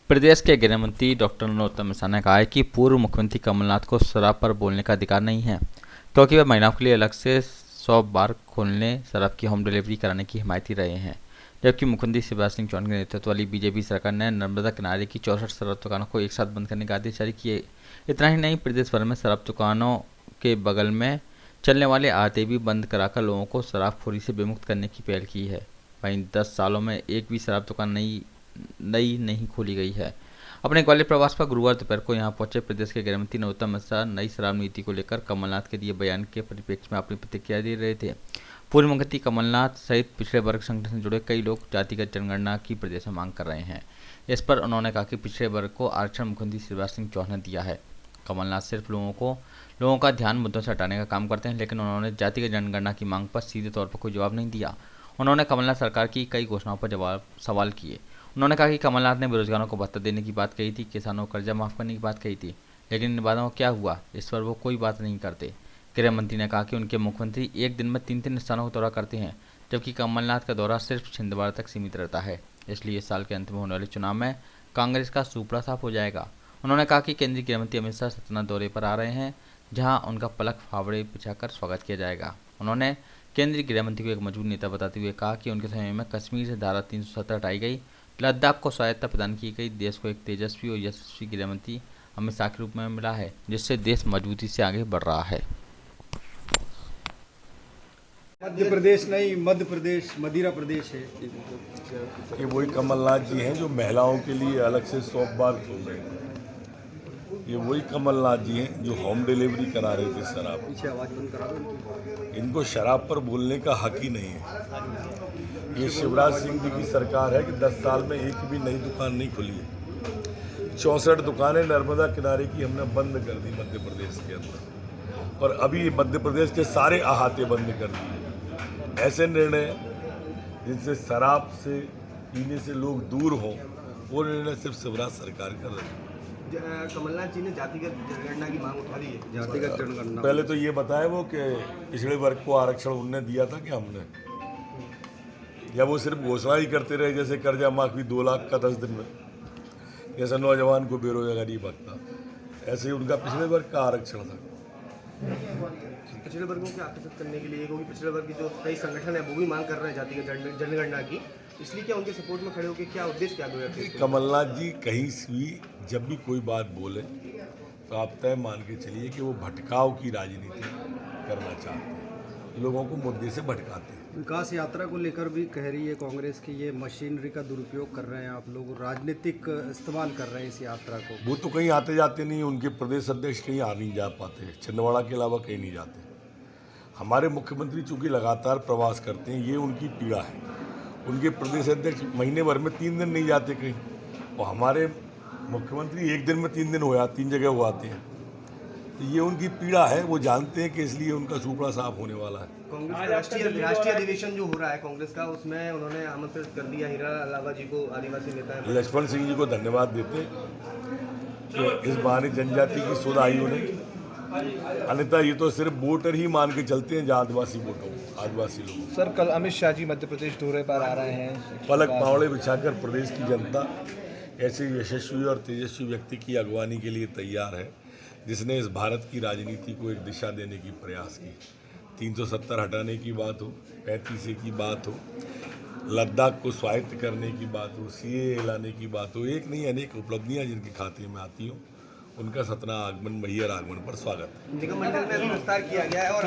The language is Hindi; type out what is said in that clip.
प्रदेश के गृह मंत्री डॉक्टर नरोत्तम मिश्रा ने कहा है कि पूर्व मुख्यमंत्री कमलनाथ को शराब पर बोलने का अधिकार नहीं है, क्योंकि वह महिलाओं के लिए अलग से 100 बार खोलने शराब की होम डिलीवरी कराने की हिमायती रहे हैं। जबकि मुख्यमंत्री शिवराज सिंह चौहान के नेतृत्व वाली बीजेपी सरकार ने नर्मदा किनारे की 64 शराब दुकानों को एक साथ बंद करने के आदेश जारी किए। इतना ही नहीं, प्रदेश भर में शराब दुकानों के बगल में चलने वाले आते भी बंद कराकर लोगों को शराबखोरी से विमुक्त करने की पहल की है। वहीं 10 सालों में एक भी शराब दुकान नई नहीं खोली गई है। अपने ग्वालियर प्रवास पर गुरुवार दोपहर को यहां पहुंचे प्रदेश के गृहमंत्री नरोत्तम मिश्रा नई शराब नीति को लेकर कमलनाथ के दिए बयान के परिप्रेक्ष्य में अपनी प्रतिक्रिया दे रहे थे। पूर्व मुख्यमंत्री कमलनाथ सहित पिछड़े वर्ग संगठन से जुड़े कई लोग जातिगत जनगणना की प्रदेश में मांग कर रहे हैं। इस पर उन्होंने कहा कि पिछड़े वर्ग को आरक्षण मुख्यमंत्री शिवराज सिंह चौहान ने दिया है। कमलनाथ सिर्फ लोगों का ध्यान मुद्दों से हटाने का काम करते हैं, लेकिन उन्होंने जातिगत जनगणना की मांग पर सीधे तौर पर कोई जवाब नहीं दिया। उन्होंने कमलनाथ सरकार की कई घोषणाओं पर सवाल किए। उन्होंने कहा कि कमलनाथ ने बेरोजगारों को भत्ता देने की बात कही थी, किसानों को कर्जा माफ करने की बात कही थी, लेकिन इन बातों का क्या हुआ, इस पर वो कोई बात नहीं करते। गृह मंत्री ने कहा कि उनके मुख्यमंत्री एक दिन में 3-3 स्थानों का दौरा करते हैं, जबकि कमलनाथ का दौरा सिर्फ छिंदवाड़ा तक सीमित रहता है। इसलिए इस साल के अंत में होने वाले चुनाव में कांग्रेस का सूपड़ा साफ हो जाएगा। उन्होंने कहा कि केंद्रीय गृह मंत्री अमित शाह सतना दौरे पर आ रहे हैं, जहां उनका पलक फावड़े बिछाकर स्वागत किया जाएगा। उन्होंने केंद्रीय गृह मंत्री को एक मजबूत नेता बताते हुए कहा कि उनके समय में कश्मीर से धारा 370 हटाई गई, लद्दाख को स्वायत्तता प्रदान की गई, देश को एक तेजस्वी और यशस्वी गृह मंत्री अमित शाह के रूप में मिला है, जिससे देश मजबूती से आगे बढ़ रहा है। मध्य प्रदेश नहीं, मध्य प्रदेश मदिरा प्रदेश है। ये वही कमलनाथ जी हैं जो महिलाओं के लिए अलग से 100 बार खोल रहे हैं। ये वही कमलनाथ जी हैं जो होम डिलीवरी करा रहे थे शराब। पीछे आवाज बंद करा दो। इनको शराब पर बोलने का हक ही नहीं है। ये शिवराज सिंह जी की सरकार है कि 10 साल में एक भी नई दुकान नहीं खुली है। 64 दुकानें नर्मदा किनारे की हमने बंद कर दी मध्य प्रदेश के अंदर, और अभी मध्य प्रदेश के सारे अहाते बंद कर दिए। ऐसे निर्णय जिनसे शराब से पीने से लोग दूर हों, वो निर्णय सिर्फ शिवराज सरकार कर रही है। कमलनाथ जी ने जातिगत जनगणना की मांग उठा दी है। जातिगत जनगणना पहले तो ये बताए वो कि पिछड़े वर्ग को आरक्षण उनने दिया था कि हमने, या वो सिर्फ घोषणा ही करते रहे, जैसे कर्जा माफी 2 लाख का 10 दिन में, जैसे नौजवान को बेरोजगारी भत्ता, ऐसे ही उनका पिछड़े वर्ग का आरक्षण था। पिछड़े वर्गों को आकर्षित करने के लिए, क्योंकि पिछड़े वर्ग की जो कई संगठन है वो भी मांग कर रहे हैं जातिगत जनगणना की, इसलिए क्या उनके सपोर्ट में खड़े होकर क्या उद्देश्य क्या है? कमलनाथ जी कहीं भी जब भी कोई बात बोले तो आप तय मान के चलिए कि वो भटकाव की राजनीति करना चाहते हैं, लोगों को मुद्दे से भटकाते हैं। विकास यात्रा को लेकर भी कह रही है कांग्रेस की ये मशीनरी का दुरुपयोग कर रहे हैं, आप लोग राजनीतिक इस्तेमाल कर रहे हैं इस यात्रा को। वो तो कहीं आते जाते नहीं, उनके प्रदेश अध्यक्ष कहीं आ नहीं जा पाते, छिंदवाड़ा के अलावा कहीं नहीं जाते। हमारे मुख्यमंत्री चूँकि लगातार प्रवास करते हैं, ये उनकी पीड़ा है। उनके प्रदेश अध्यक्ष महीने भर में 3 दिन नहीं जाते कहीं, और हमारे मुख्यमंत्री एक दिन में 3 दिन 3 जगह हो आते हैं। तो ये उनकी पीड़ा है, वो जानते हैं कि इसलिए उनका सूपड़ा साफ होने वाला है। कांग्रेस का राष्ट्रीय अधिवेशन जो हो रहा है कांग्रेस का, उसमें उन्होंने आमंत्रित कर दिया हीरा लावा जी को, आदिवासी नेता है। लक्ष्मण सिंह जी को धन्यवाद देते कि इस बहाने जनजाति की सुध आई उन्हें, अन्यथा ये तो सिर्फ वोटर ही मान के चलते हैं, जहाँ आदिवासी लोग। सर, कल अमित शाह जी मध्य प्रदेश दौरे पर आ रहे हैं। पलक पावड़े बिछाकर प्रदेश की जनता ऐसे यशस्वी और तेजस्वी व्यक्ति की अगवानी के लिए तैयार है, जिसने इस भारत की राजनीति को एक दिशा देने की प्रयास की। 370 हटाने की बात हो, 35A की बात हो, लद्दाख को स्वायत्त करने की बात हो, CAA लाने की बात हो, एक नहीं अनेक उपलब्धियां जिनके खाते में आती हो, उनका सतना आगमन, मैहर आगमन पर स्वागत है। निगम मंडल में विस्तार किया गया है और